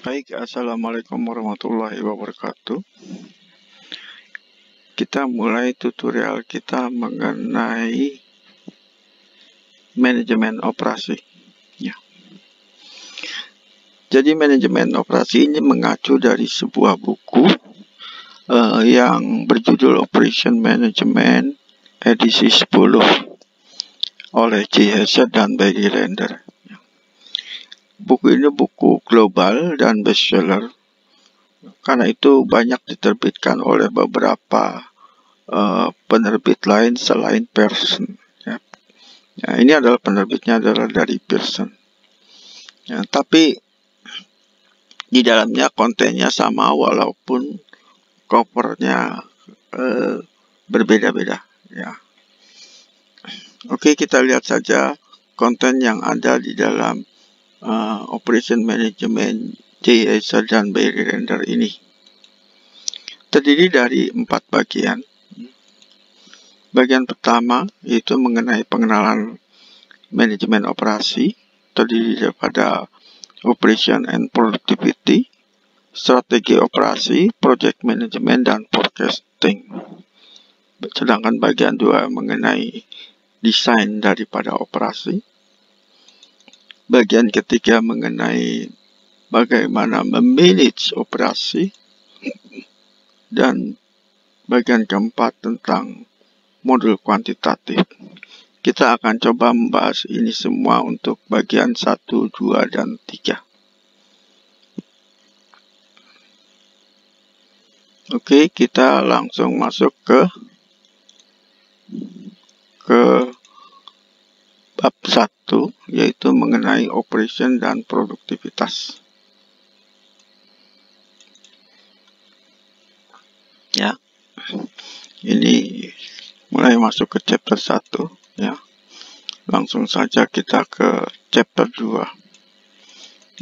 Baik, Assalamualaikum warahmatullahi wabarakatuh. Kita mulai tutorial kita mengenai manajemen operasi. Ya. Jadi manajemen operasi ini mengacu dari sebuah buku yang berjudul Operation Management edisi 10 oleh J. Hesed dan Barry Render. Buku ini buku global dan bestseller. Karena itu banyak diterbitkan oleh beberapa penerbit lain selain Pearson. Ya. Ya, ini adalah penerbitnya adalah dari Pearson. Ya, tapi di dalamnya kontennya sama walaupun covernya berbeda-beda. Ya. Oke, kita lihat saja konten yang ada di dalam Operation Management J. Hesed dan Barry Render ini. Terdiri dari 4 bagian. Bagian pertama yaitu mengenai pengenalan manajemen operasi, terdiri daripada operation and productivity, strategi operasi, project management, dan forecasting. Sedangkan bagian 2 mengenai desain daripada operasi. Bagian ketiga mengenai bagaimana memanage operasi. Dan bagian keempat tentang modul kuantitatif. Kita akan coba membahas ini semua untuk bagian 1, 2, dan 3. Oke, kita langsung masuk ke bab 1, yaitu mengenai operation dan produktivitas. Ya, ini mulai masuk ke chapter 1. Ya, langsung saja kita ke chapter 2.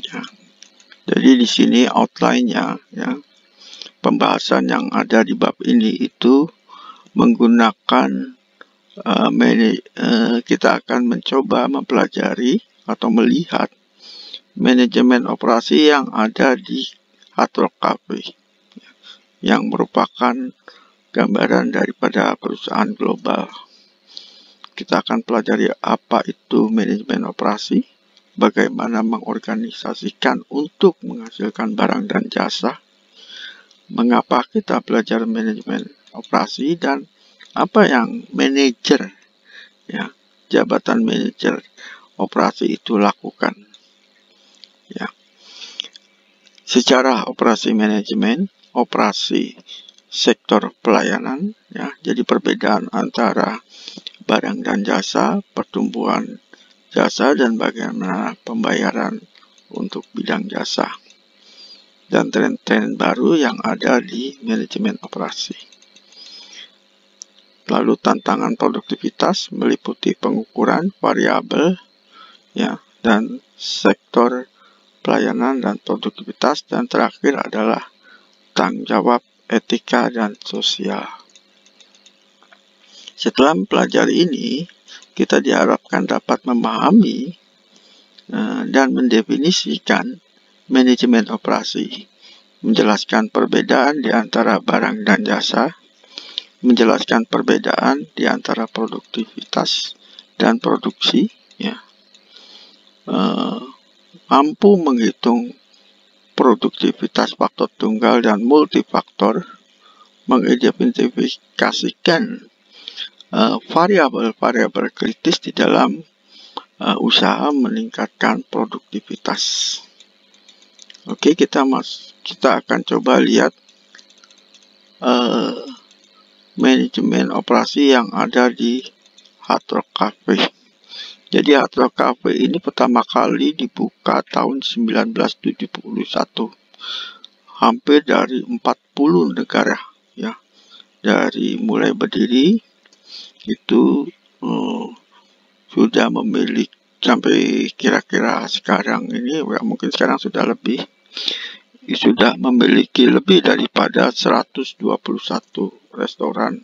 Ya, jadi di sini outline-nya, ya, pembahasan yang ada di bab ini itu menggunakan kita akan mencoba mempelajari atau melihat manajemen operasi yang ada di Hard Rock Cafe, yang merupakan gambaran daripada perusahaan global. Kita akan pelajari apa itu manajemen operasi, bagaimana mengorganisasikan untuk menghasilkan barang dan jasa, mengapa kita belajar manajemen operasi, dan apa yang manajer, ya, jabatan manajer operasi itu lakukan. Ya. Secara operasi manajemen, operasi sektor pelayanan, ya, jadi perbedaan antara barang dan jasa, pertumbuhan jasa, dan bagaimana pembayaran untuk bidang jasa, dan tren-tren baru yang ada di manajemen operasi. Lalu tantangan produktivitas meliputi pengukuran variabel, ya, dan sektor pelayanan dan produktivitas, dan terakhir adalah tanggung jawab etika dan sosial. Setelah mempelajari ini, kita diharapkan dapat memahami dan mendefinisikan manajemen operasi, menjelaskan perbedaan di antara barang dan jasa, menjelaskan perbedaan di antara produktivitas dan produksi, ya, mampu menghitung produktivitas faktor tunggal dan multifaktor, mengidentifikasikan variabel-variabel kritis di dalam usaha meningkatkan produktivitas. Oke, kita akan coba lihat manajemen operasi yang ada di Hard Rock Cafe. Jadi Hard Rock Cafe ini pertama kali dibuka tahun 1971. Hampir dari 40 negara, ya. Dari mulai berdiri itu sudah memiliki sampai kira-kira sekarang ini, ya, mungkin sekarang sudah lebih, sudah memiliki lebih daripada 121 restoran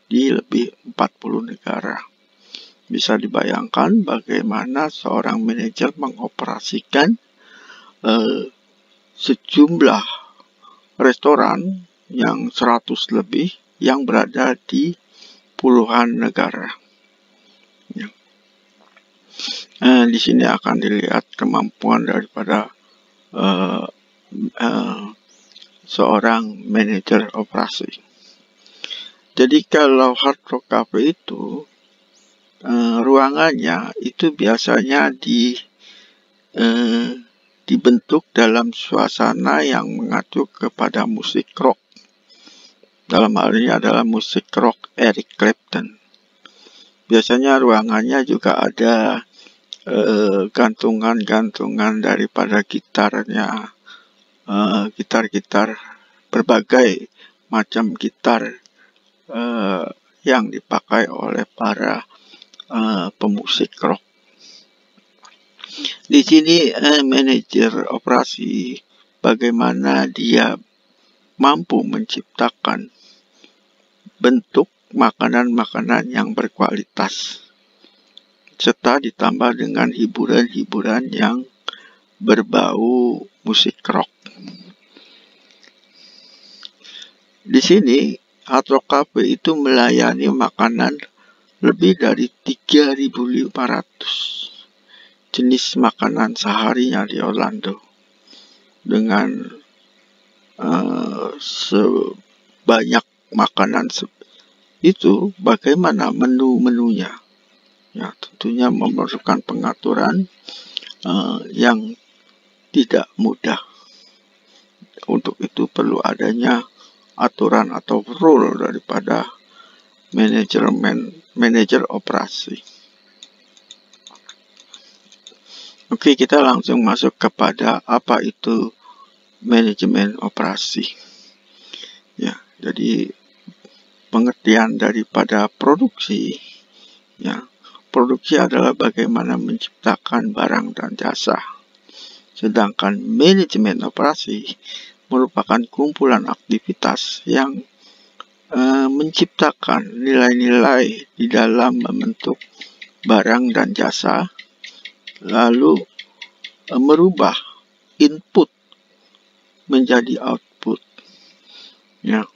di lebih 40 negara. Bisa dibayangkan bagaimana seorang manajer mengoperasikan sejumlah restoran yang 100 lebih yang berada di puluhan negara. Di sini akan dilihat kemampuan daripada seorang manajer operasi. Jadi kalau Hard Rock Cafe itu ruangannya itu biasanya dibentuk dalam suasana yang mengacu kepada musik rock. Dalam hal ini adalah musik rock Eric Clapton. Biasanya ruangannya juga ada gantungan-gantungan daripada gitarnya, gitar-gitar, berbagai macam gitar yang dipakai oleh para pemusik rock. Di sini manajer operasi bagaimana dia mampu menciptakan bentuk makanan-makanan yang berkualitas, serta ditambah dengan hiburan-hiburan yang berbau musik rock. Di sini Hard Rock Cafe itu melayani makanan lebih dari 3.500 jenis makanan seharinya di Orlando, dengan sebanyak makanan itu. Bagaimana menu-menunya? Ya, tentunya memerlukan pengaturan yang tidak mudah. Untuk itu perlu adanya aturan atau rule daripada manajer operasi. Oke, kita langsung masuk kepada apa itu manajemen operasi. Ya, jadi pengertian daripada produksi. Ya, produksi adalah bagaimana menciptakan barang dan jasa. Sedangkan manajemen operasi merupakan kumpulan aktivitas yang menciptakan nilai-nilai di dalam membentuk barang dan jasa, lalu merubah input menjadi output. Ya,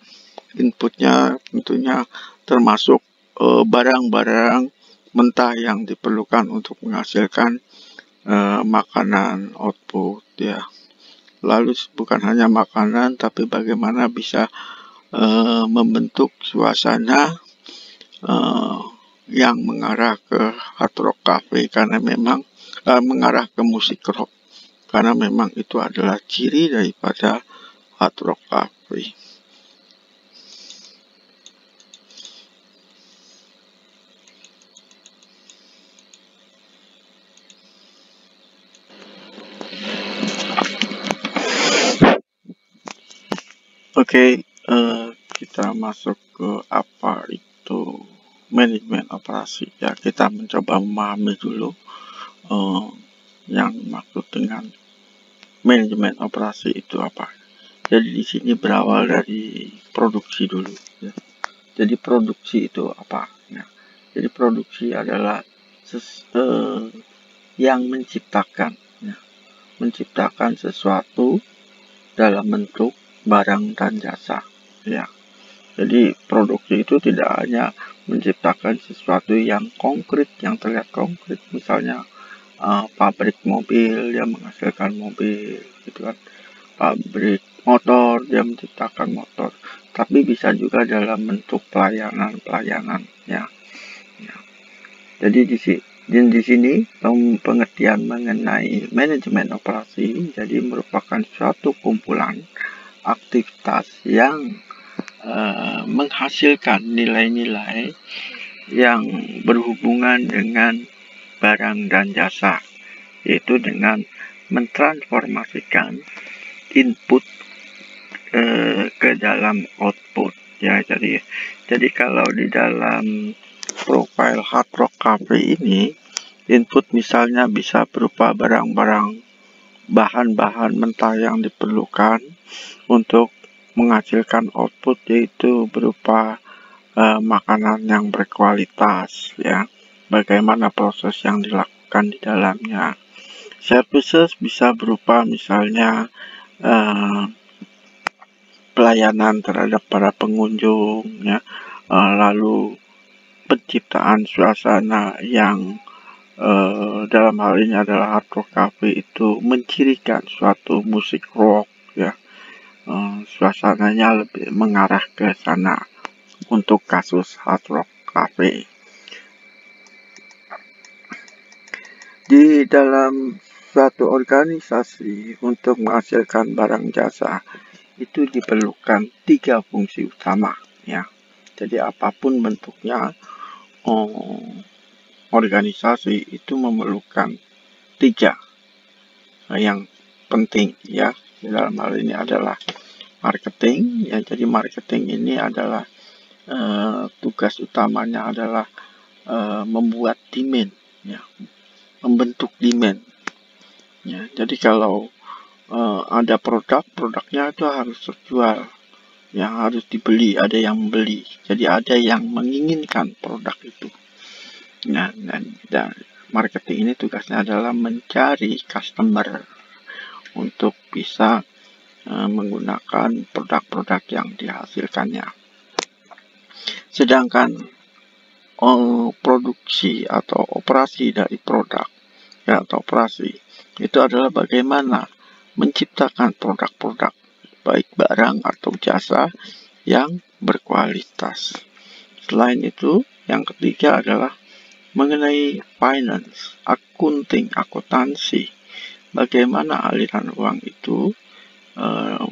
inputnya tentunya termasuk barang-barang mentah yang diperlukan untuk menghasilkan makanan output, ya. Lalu bukan hanya makanan, tapi bagaimana bisa membentuk suasana yang mengarah ke Hard Rock Cafe, karena memang mengarah ke musik rock, karena memang itu adalah ciri daripada Hard Rock Cafe. Oke, kita masuk ke apa itu manajemen operasi. Ya, kita mencoba memahami dulu yang dimaksud dengan manajemen operasi itu apa. Jadi di sini berawal dari produksi dulu. Ya. Jadi produksi itu apa? Ya. Jadi produksi adalah yang menciptakan sesuatu dalam bentuk barang dan jasa. Ya. Jadi produksi itu tidak hanya menciptakan sesuatu yang konkret, yang terlihat konkret, misalnya pabrik mobil dia menghasilkan mobil, gitu kan. Pabrik motor dia menciptakan motor, tapi bisa juga dalam bentuk pelayanan ya. Jadi di sini pengertian mengenai manajemen operasi jadi merupakan suatu kumpulan aktivitas yang menghasilkan nilai-nilai yang berhubungan dengan barang dan jasa, yaitu dengan mentransformasikan input ke dalam output. Ya, jadi kalau di dalam profile Hard Rock Cafe ini, input misalnya bisa berupa barang-barang, bahan-bahan mentah yang diperlukan untuk menghasilkan output, yaitu berupa makanan yang berkualitas, ya. Bagaimana proses yang dilakukan di dalamnya. Services bisa berupa misalnya pelayanan terhadap para pengunjung, ya, lalu penciptaan suasana yang dalam hal ini adalah Hard Rock Cafe itu mencirikan suatu musik rock, ya, suasananya lebih mengarah ke sana untuk kasus Hard Rock Cafe. Di dalam suatu organisasi untuk menghasilkan barang jasa itu diperlukan 3 fungsi utama, ya. Jadi apapun bentuknya, organisasi itu memerlukan 3 yang penting, ya. Dalam hal ini adalah marketing, ya. Jadi marketing ini adalah tugas utamanya adalah membuat demand, ya, membentuk demand, ya. Jadi kalau ada produknya itu harus terjual, yang harus dibeli, ada yang membeli. Jadi ada yang menginginkan produk itu. Nah, dan marketing ini tugasnya adalah mencari customer untuk bisa menggunakan produk-produk yang dihasilkannya. Sedangkan produksi atau operasi dari produk, ya, atau operasi itu adalah bagaimana menciptakan produk-produk baik barang atau jasa yang berkualitas. Selain itu, yang ketiga adalah mengenai finance, akuntansi. Bagaimana aliran uang itu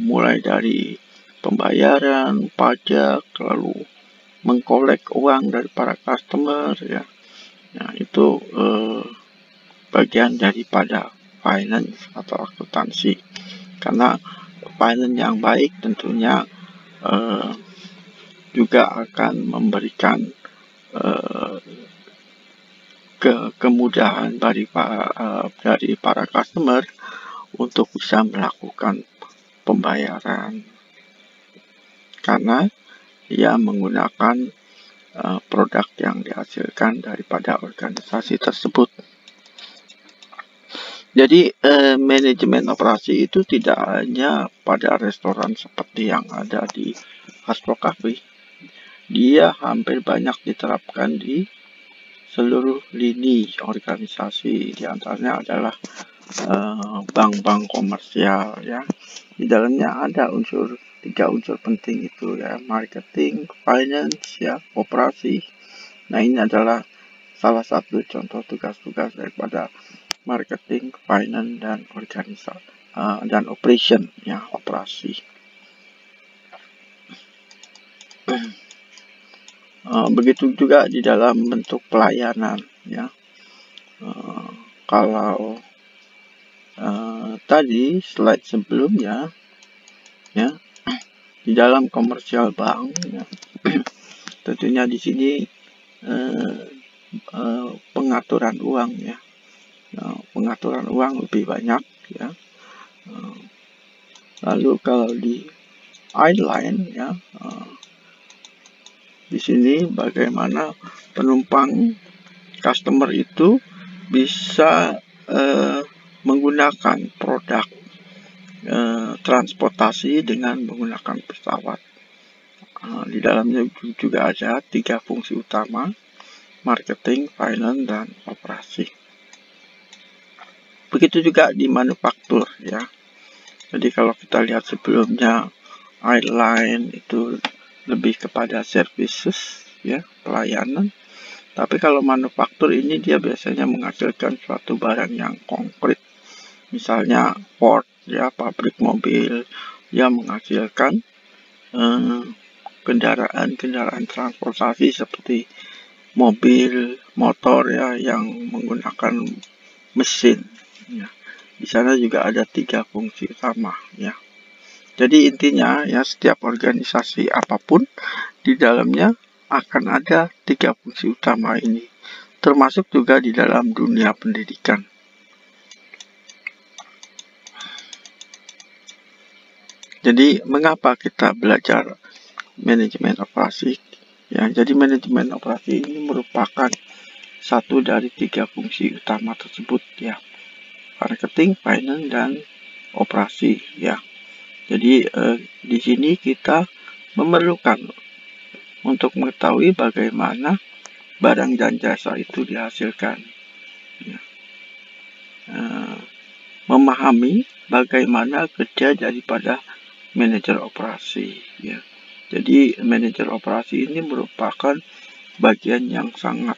mulai dari pembayaran pajak, lalu mengkolek uang dari para customer, ya. Nah, itu bagian daripada finance atau akuntansi. Karena finance yang baik tentunya juga akan memberikan kemudahan dari para customer untuk bisa melakukan pembayaran, karena ia menggunakan produk yang dihasilkan daripada organisasi tersebut. Jadi manajemen operasi itu tidak hanya pada restoran seperti yang ada di Hard Rock Cafe. Dia hampir banyak diterapkan di seluruh lini organisasi. Di antaranya adalah bank-bank komersial, ya. Di dalamnya ada 3 unsur penting itu, ya, marketing, finance, ya, operasi. Nah, ini adalah salah satu contoh tugas-tugas daripada marketing, finance, dan organisasi dan operation, ya, operasi. Begitu juga di dalam bentuk pelayanan, ya. Kalau tadi slide sebelumnya, ya, di dalam komersial bank, ya, tentunya di sini pengaturan uang, ya. Pengaturan uang lebih banyak, ya. Lalu kalau di airline, ya, di sini bagaimana penumpang customer itu bisa menggunakan produk transportasi dengan menggunakan pesawat. Di dalamnya juga ada 3 fungsi utama, marketing, finance, dan operasi. Begitu juga di manufaktur, ya. Jadi kalau kita lihat sebelumnya, airline itu lebih kepada services, ya, pelayanan. Tapi kalau manufaktur ini dia biasanya menghasilkan suatu barang yang konkret. Misalnya Ford, ya, pabrik mobil, dia menghasilkan kendaraan transportasi seperti mobil, motor, ya, yang menggunakan mesin, ya. Di sana juga ada 3 fungsi utama, ya. Jadi intinya, ya, setiap organisasi apapun di dalamnya akan ada 3 fungsi utama ini, termasuk juga di dalam dunia pendidikan. Jadi mengapa kita belajar manajemen operasi? Ya, jadi manajemen operasi ini merupakan satu dari 3 fungsi utama tersebut, ya. Marketing, finance, dan operasi, ya. Jadi di sini kita memerlukan untuk mengetahui bagaimana barang dan jasa itu dihasilkan. Ya. Memahami bagaimana kerja daripada manajer operasi. Ya. Jadi manajer operasi ini merupakan bagian yang sangat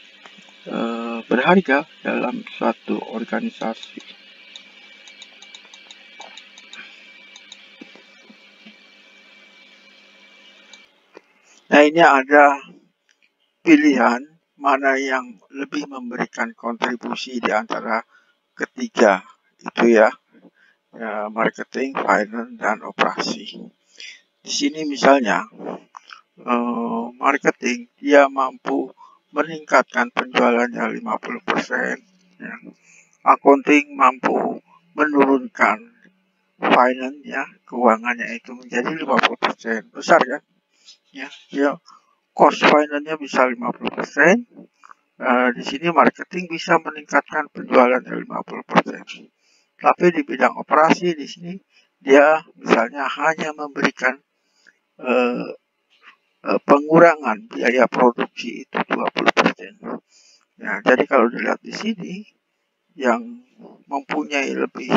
berharga dalam suatu organisasi. Nah, ini ada pilihan mana yang lebih memberikan kontribusi di antara ketiga itu ya, marketing, finance, dan operasi. Di sini misalnya marketing dia mampu meningkatkan penjualannya 50%, ya. Accounting mampu menurunkan finance ya, keuangannya itu menjadi 50%. Besar kan? Ya, cost finance-nya bisa 50%. Di sini marketing bisa meningkatkan penjualannya 50%. Tapi di bidang operasi di sini dia misalnya hanya memberikan pengurangan biaya produksi itu 20%. Ya, jadi kalau dilihat di sini yang mempunyai lebih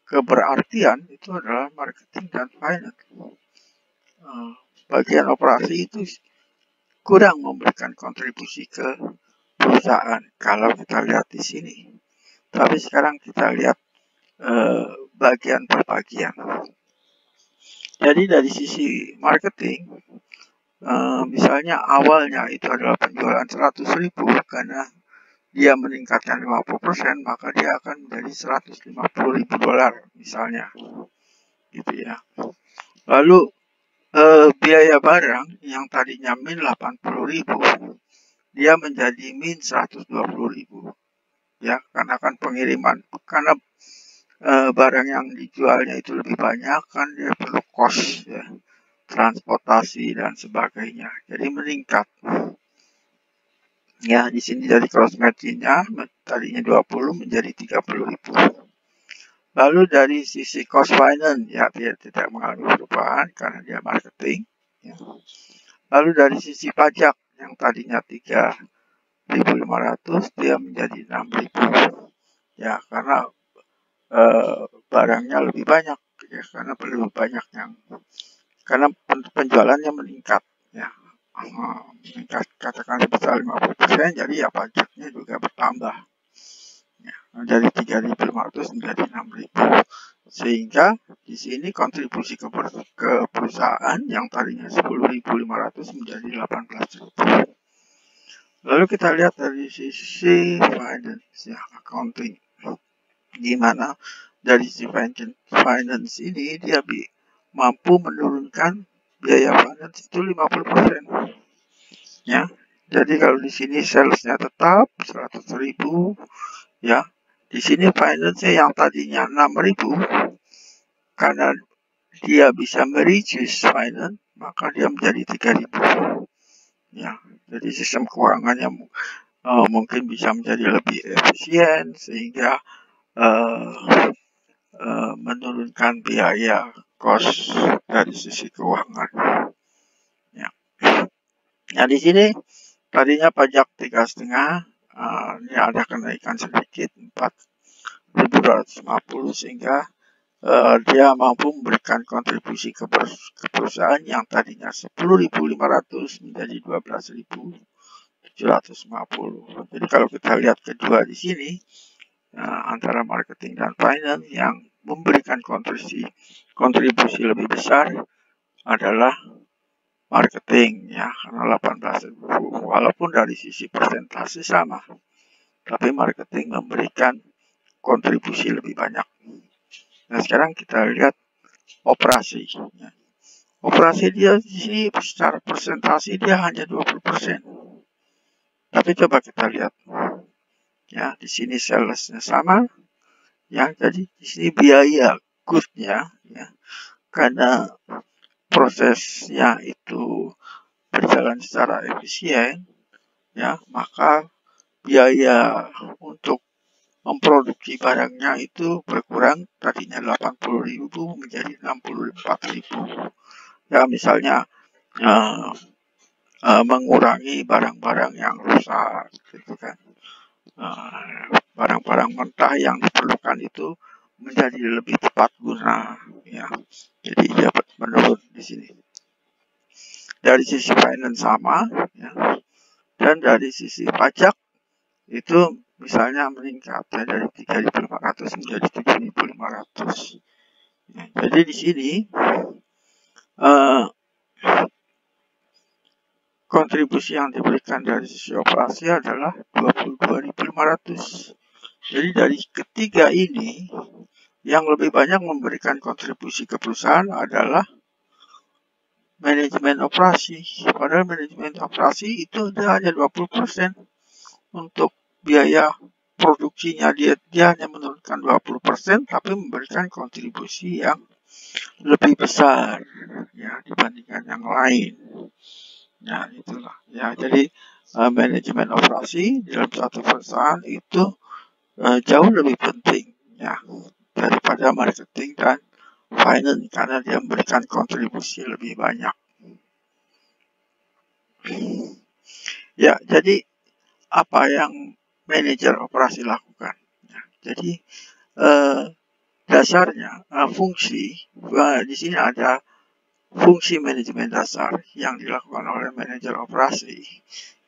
keberartian itu adalah marketing dan finance. Bagian operasi itu kurang memberikan kontribusi ke perusahaan kalau kita lihat di sini. Tapi sekarang kita lihat bagian per bagian. Jadi dari sisi marketing, misalnya awalnya itu adalah penjualan 100.000 karena dia meningkatkan 50%, maka dia akan menjadi $150.000 misalnya, gitu ya. Lalu biaya barang yang tadinya min 80.000, dia menjadi min 120.000, ya, karena kan pengiriman, karena barang yang dijualnya itu lebih banyak kan dia perlu cost ya, transportasi dan sebagainya, jadi meningkat. Ya, di sini dari cross margin-nya tadinya 20 menjadi 30.000. Lalu dari sisi cost finance ya dia tidak mengalami perubahan karena dia marketing. Ya. Lalu dari sisi pajak yang tadinya 3.500 dia menjadi 6.000. Ya, karena barangnya lebih banyak ya, karena lebih banyak yang karena penjualannya meningkat ya, meningkat katakan sebesar 50%, jadi ya pajaknya juga bertambah ya, dari 3.500 menjadi 6.000, sehingga di sini kontribusi ke perusahaan yang tadinya 10.500 menjadi 18.000. Lalu kita lihat dari sisi finance ya, accounting, di mana dari sisi finance ini dia mampu menurunkan biaya finance itu 50%. Ya. Jadi kalau di sini salesnya tetap 100.000 ya. Di sini finance-nya yang tadinya 6.000 karena dia bisa mereduce finance, maka dia menjadi 3.000. Ya. Jadi sistem keuangannya mungkin bisa menjadi lebih efisien sehingga menurunkan biaya cost dari sisi keuangan. Ya. Nah di sini tadinya pajak 3,5, ini ada kenaikan sedikit 4.250 sehingga dia mampu memberikan kontribusi ke perusahaan yang tadinya 10.500 menjadi 12.750. Jadi kalau kita lihat kedua di sini antara marketing dan finance, yang memberikan kontribusi lebih besar adalah marketing ya, karena 18.000, walaupun dari sisi persentase sama, tapi marketing memberikan kontribusi lebih banyak. Nah sekarang kita lihat operasi ya. Operasi dia di sini secara persentase dia hanya 20%. Tapi coba kita lihat ya, di sini salesnya sama ya, jadi di sini biaya good-nya ya, karena prosesnya itu berjalan secara efisien ya, maka biaya untuk memproduksi barangnya itu berkurang, tadinya 80.000 menjadi 64.000. Ya, misalnya mengurangi barang-barang yang rusak, gitu kan. Barang-barang mentah yang diperlukan itu menjadi lebih tepat guna, ya. Jadi dapat menurun di sini. Dari sisi finance sama, ya. Dan dari sisi pajak itu misalnya meningkat ya, dari 3.500 menjadi 7.500. Ya, jadi di sini kontribusi yang diberikan dari sisi operasi adalah 22.500. Jadi dari ketiga ini, yang lebih banyak memberikan kontribusi ke perusahaan adalah manajemen operasi. Padahal manajemen operasi itu hanya 20% untuk biaya produksinya, dia hanya menurunkan 20%, tapi memberikan kontribusi yang lebih besar ya dibandingkan yang lain. Ya, itulah. Ya, jadi manajemen operasi dalam satu perusahaan itu jauh lebih penting ya daripada marketing dan finance, karena dia memberikan kontribusi lebih banyak. Ya, jadi apa yang manajer operasi lakukan? Ya, jadi dasarnya fungsi di sini ada fungsi manajemen dasar yang dilakukan oleh manajer operasi,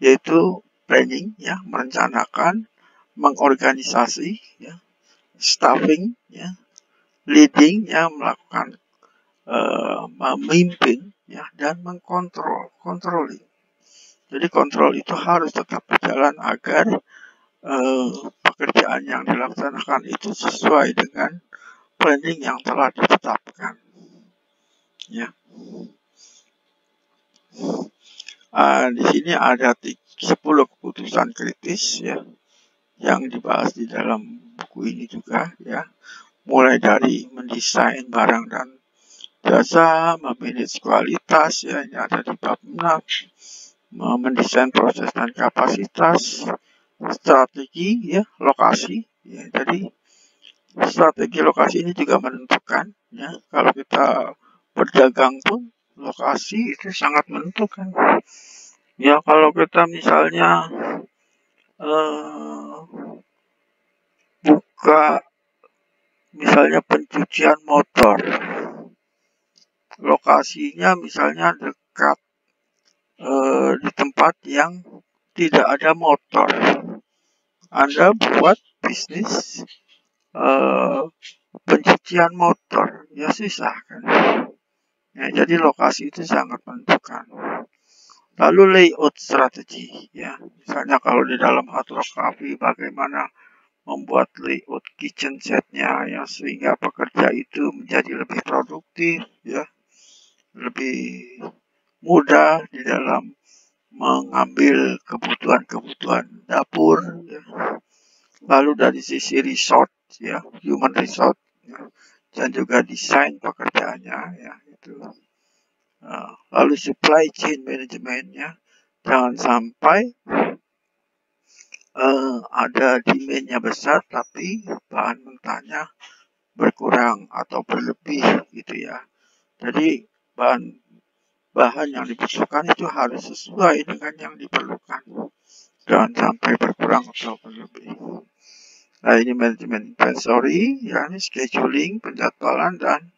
yaitu planning, ya, merencanakan, mengorganisasi, ya, staffing, ya, leading, ya, melakukan memimpin, ya, dan mengkontrol, controlling. Jadi kontrol itu harus tetap berjalan agar pekerjaan yang dilaksanakan itu sesuai dengan planning yang telah ditetapkan. Ya. Di sini ada 10 keputusan kritis ya yang dibahas di dalam buku ini juga ya. Mulai dari mendesain barang dan jasa, memanage kualitas ya, ini ada di bab 6, mendesain proses dan kapasitas, strategi ya, lokasi ya. Jadi strategi lokasi ini juga menentukan ya, kalau kita berdagang pun lokasi itu sangat menentukan. Ya, kalau kita misalnya buka misalnya pencucian motor, lokasinya misalnya dekat di tempat yang tidak ada motor, Anda buat bisnis pencucian motor, ya susah kan. Ya, jadi lokasi itu sangat menentukan. Lalu layout strategi, ya, misalnya kalau di dalam Hard Rock Cafe bagaimana membuat layout kitchen setnya ya sehingga pekerja itu menjadi lebih produktif, ya, lebih mudah di dalam mengambil kebutuhan-kebutuhan dapur, ya. Lalu dari sisi resort, ya, human resort, ya, dan juga desain pekerjaannya, ya, itu. Lalu supply chain manajemennya, jangan sampai ada demand-nya besar tapi bahan mentahnya berkurang atau berlebih gitu ya. Jadi bahan yang dibutuhkan itu harus sesuai dengan yang diperlukan, jangan sampai berkurang atau berlebih. Nah, ini manajemen inventory, yakni scheduling, penjadwalan, dan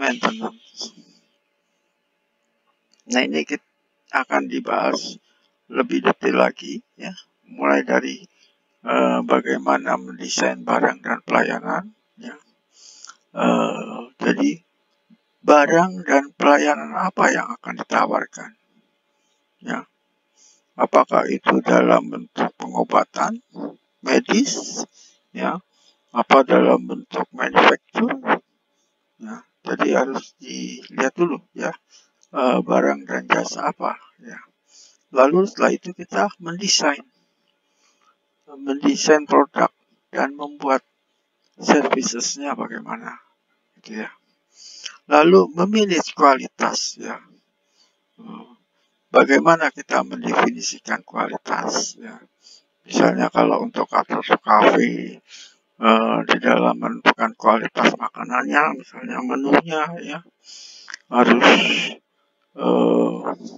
maintenance. Nah, ini kita akan dibahas lebih detail lagi, ya, mulai dari bagaimana mendesain barang dan pelayanan, ya. Jadi barang dan pelayanan apa yang akan ditawarkan, ya, apakah itu dalam bentuk pengobatan medis, ya, apa dalam bentuk manufacture, ya. Jadi harus dilihat dulu ya barang dan jasa apa, ya. Lalu setelah itu kita mendesain produk dan membuat servicesnya bagaimana, gitu ya. Lalu memilih kualitas, ya. Bagaimana kita mendefinisikan kualitas, ya. Misalnya kalau untuk cafe di dalam menentukan kualitas makanannya, misalnya menunya ya harus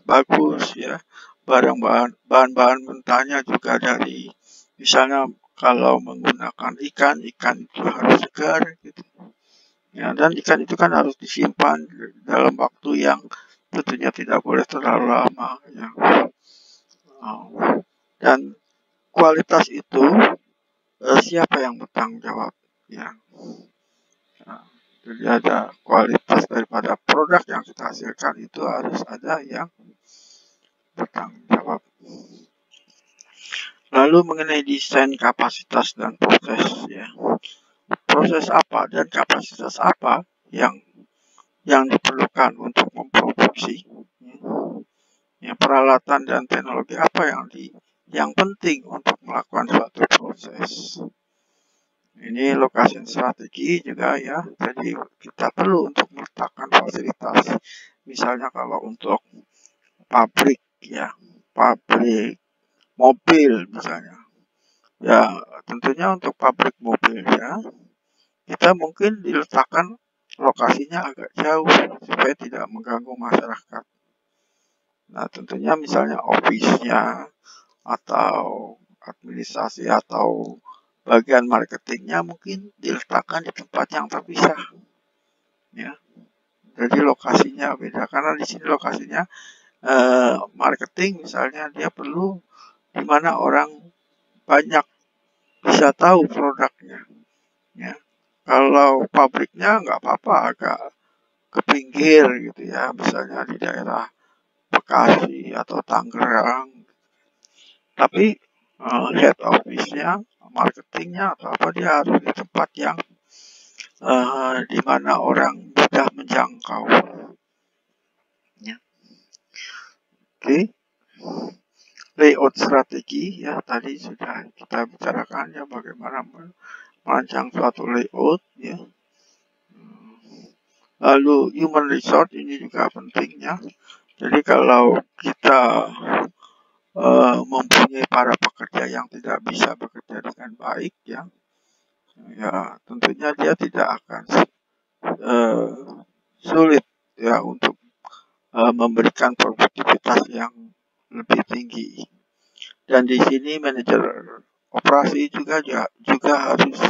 bagus ya, bahan-bahan mentahnya juga dari, misalnya kalau menggunakan ikan itu harus segar gitu ya, dan ikan itu kan harus disimpan dalam waktu yang tentunya tidak boleh terlalu lama ya. Dan kualitas itu siapa yang bertanggung jawab ya. Jadi ada kualitas daripada produk yang kita hasilkan, itu harus ada yang bertanggung jawab. Lalu mengenai desain, kapasitas, dan proses ya. Proses apa dan kapasitas apa yang diperlukan untuk memproduksi ya, peralatan dan teknologi apa yang penting untuk melakukan suatu proses. Ini lokasi strategi juga ya, jadi kita perlu untuk meletakkan fasilitas, misalnya kalau untuk pabrik ya, pabrik mobil misalnya ya, tentunya untuk pabrik mobil ya, kita mungkin diletakkan lokasinya agak jauh supaya tidak mengganggu masyarakat. Nah, tentunya misalnya office-nya atau administrasi atau bagian marketingnya mungkin diletakkan di tempat yang terpisah ya. Jadi lokasinya beda, karena di sini lokasinya marketing misalnya dia perlu di mana orang banyak bisa tahu produknya ya. Kalau pabriknya nggak apa-apa agak ke pinggir gitu ya, misalnya di daerah Bekasi atau Tangerang, tapi head office-nya, marketingnya atau apa, dia harus di tempat yang di mana orang mudah menjangkau ya. Oke. Layout strategi ya, tadi sudah kita bicarakan ya, bagaimana merancang suatu layout ya. Lalu human resource ini juga pentingnya. Jadi kalau kita mempunyai para pekerja yang tidak bisa bekerja dengan baik ya, tentunya dia tidak akan sulit ya untuk memberikan produktivitas yang lebih tinggi. Dan di sini manajer operasi juga harus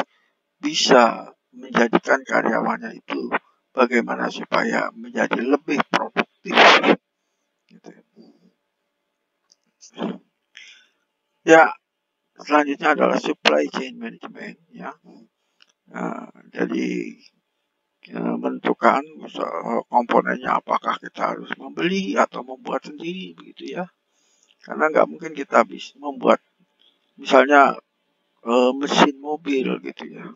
bisa menjadikan karyawannya itu bagaimana supaya menjadi lebih produktif gitu. Ya, selanjutnya adalah supply chain management ya. Jadi menentukan komponennya, apakah kita harus membeli atau membuat sendiri begitu ya, karena nggak mungkin kita bisa membuat misalnya mesin mobil gitu ya,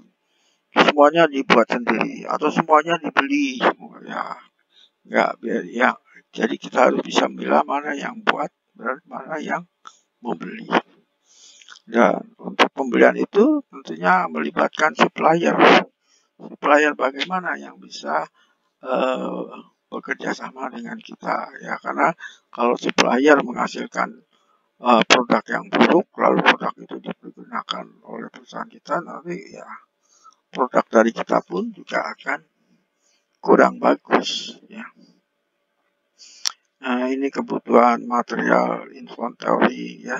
semuanya dibuat sendiri atau semuanya dibeli semua ya, nggak biar ya. Jadi kita harus bisa memilah mana yang buat dan mana yang membeli. Dan untuk pembelian itu tentunya melibatkan supplier bagaimana yang bisa bekerja sama dengan kita ya, karena kalau supplier menghasilkan produk yang buruk lalu produk itu digunakan oleh perusahaan kita, nanti ya produk dari kita pun juga akan kurang bagus ya. Nah, ini kebutuhan material inventory ya.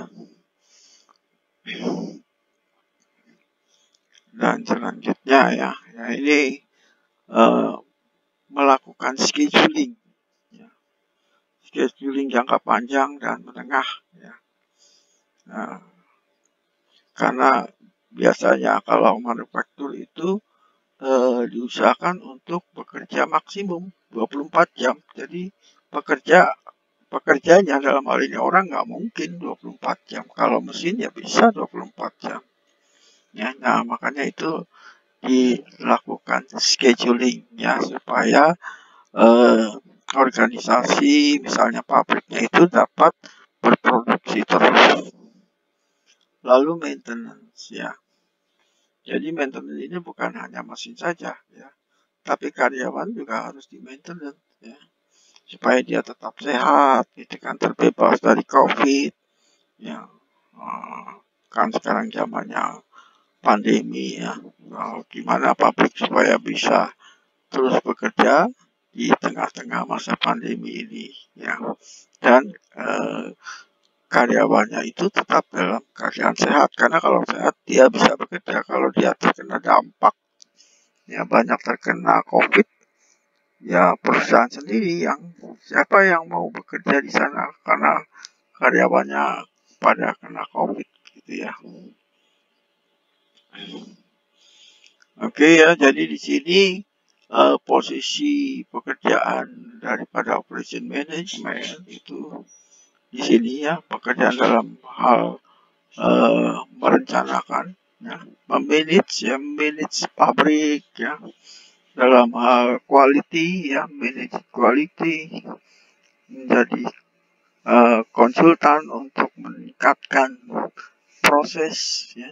Dan selanjutnya ya ini melakukan scheduling ya. Scheduling jangka panjang dan menengah ya. Nah, karena biasanya kalau manufaktur itu diusahakan untuk bekerja maksimum 24 jam. Jadi pekerjanya dalam hal ini orang nggak mungkin 24 jam. Kalau mesin ya bisa 24 jam. Ya, nah makanya itu dilakukan scheduling ya, supaya organisasi misalnya pabriknya itu dapat berproduksi terus. Lalu maintenance ya. Jadi maintenance ini bukan hanya mesin saja ya, tapi karyawan juga harus di maintenance ya, supaya dia tetap sehat, gitu kan, terbebas dari COVID ya. Kan sekarang zamannya pandemi ya. gimana pabrik supaya bisa terus bekerja di tengah-tengah masa pandemi ini, ya. Dan karyawannya itu tetap dalam keadaan sehat, karena kalau sehat dia bisa bekerja. Kalau dia terkena dampak, ya banyak terkena COVID, ya perusahaan sendiri siapa yang mau bekerja di sana karena karyawannya pada kena COVID, gitu ya. Oke ya, jadi di sini posisi pekerjaan daripada operation management itu di sini ya, pekerjaan dalam hal merencanakan, ya, manage pabrik, ya, dalam hal quality, ya, manage quality, menjadi konsultan untuk meningkatkan proses, ya,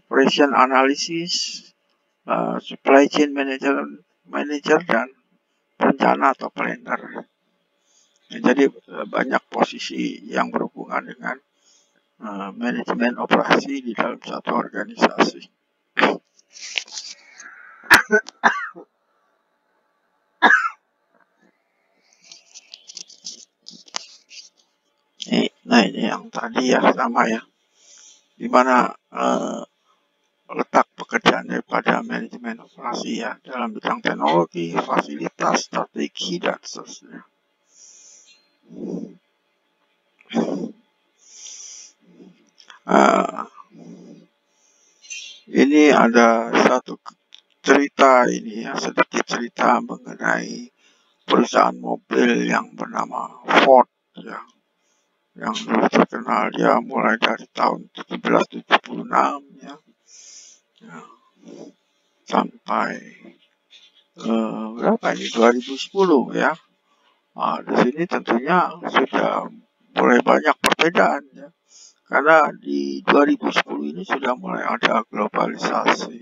operation analysis, supply chain manager dan perencana atau planner. Ya, jadi banyak posisi yang berhubungan dengan manajemen operasi di dalam satu organisasi. Nah ini yang tadi ya, sama ya, dimana letak pekerjaan daripada manajemen operasi ya dalam bidang teknologi, fasilitas, strategi, dan seterusnya. Ini ada satu cerita ini ya, sedikit cerita mengenai perusahaan mobil yang bernama Ford ya, yang dulu terkenal. Dia mulai dari tahun 1776 ya, sampai berapa ini, 2010 ya. Nah, di sini tentunya sudah mulai banyak perbedaan ya, karena di 2010 ini sudah mulai ada globalisasi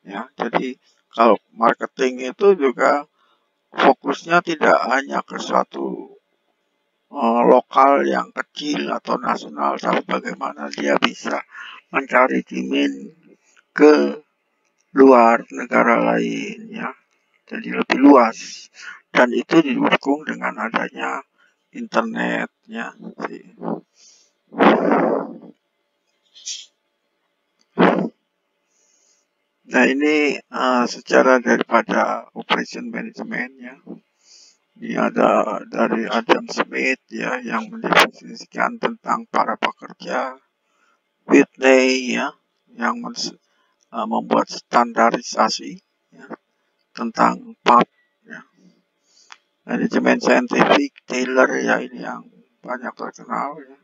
ya. Jadi kalau marketing itu juga fokusnya tidak hanya ke suatu lokal yang kecil atau nasional, tapi bagaimana dia bisa mencari demand ke luar negara lain ya, jadi lebih luas, dan itu didukung dengan adanya internet ya. Nah ini secara daripada operation management ya. Ini ada dari Adam Smith ya, yang mendefinisikan tentang para pekerja. Whitney ya, yang membuat standarisasi ya, tentang PAT ya. Manajemen saintifik Taylor ya, ini yang banyak terkenal ya.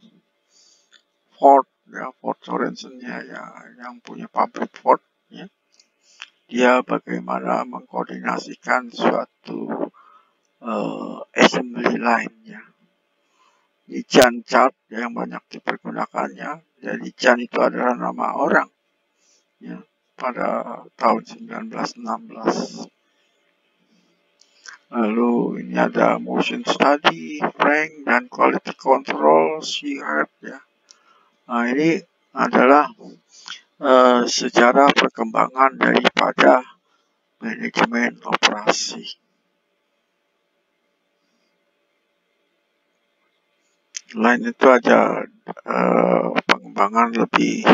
Ford ya, Ford Sorensen ya, yang punya pabrik Ford ya. Dia bagaimana mengkoordinasikan suatu assembly line ya. Di Gantt chart yang banyak dipergunakannya. Jadi Gantt itu adalah nama orang ya, pada tahun 1916. Lalu ini ada motion study, Frank, dan quality control, Sheard ya. Nah ini adalah sejarah perkembangan daripada manajemen operasi. Selain itu ada pengembangan lebih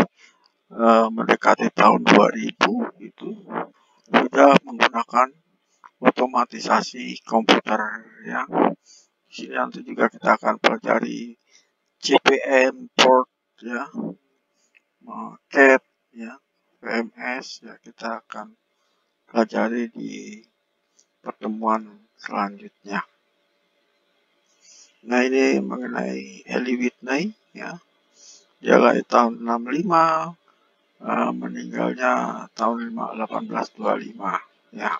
mendekati tahun 2000 itu sudah menggunakan otomatisasi komputer ya. Di sini nanti juga kita akan pelajari CPM, port ya, CAD ya, PMS ya, kita akan pelajari di pertemuan selanjutnya. Nah ini mengenai Eli Whitney ya, dia lahir tahun 65, meninggalnya tahun 1825 ya.